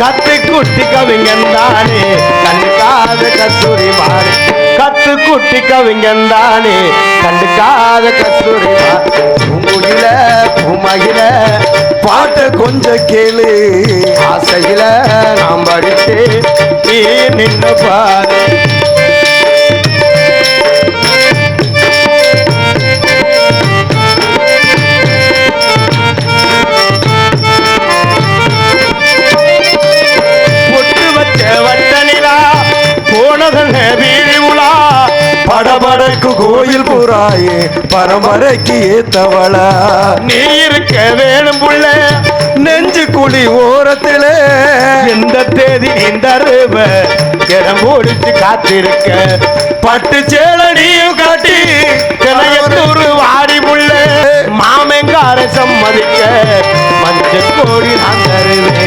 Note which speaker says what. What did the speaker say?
Speaker 1: கத்து குட்டி கவிஞந்தானே கண்டுக்காத கஸ்தூரி மாறி கத்து குட்டி கவிஞந்தானே கண்டுக்காத கஸ்தூரி மாறி பூங்குயில பூமகில பாட்ட கொஞ்சம் கேளு ஆசையில நாம் படித்து நீ நின்று பாரு படபடக்கு கோயில் புறாயே பரம்பரைக்கு ஏத்தவளா நீ இருக்க வேணும் புள்ள நெஞ்சு குழி ஓரத்துல எந்த தேதி இந்த இடம் ஓடிச்சு காத்திருக்க பட்டு சேலடியும் காட்டி கிளையத்தூர் வாடி புள்ள மாமெங்கார சம்மதிக்க மஞ்சள் கோடி நான் தருவேன்